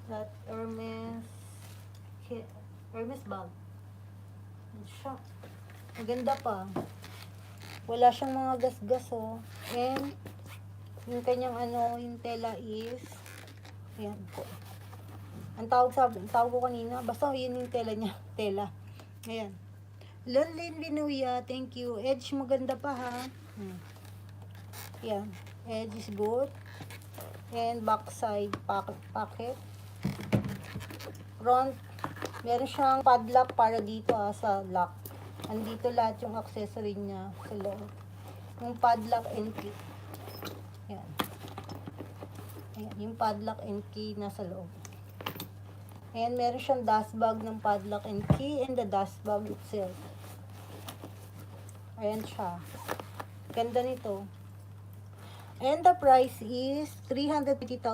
That Hermes bag. Yan siya. Maganda pa. Wala siyang mga gasgas, oh. And, yung kanyang yung tela is, ayan po. Ang tawag ko kanina, basta yun yung tela niya. Tela. Ayan. Lonlin Vinuya, thank you. Edge maganda pa, ha. Ayan. Edge is good. And backside pocket. Front, meron siyang padlock para dito, sa lock. Andito lahat yung accessory niya sa loob. Yung padlock and key. Ayan. Ayan, yung padlock and key nasa loob. And meron siyang dust bag ng padlock and key and the dust bag itself. Ayan siya. Ganda nito. And the price is 350,000.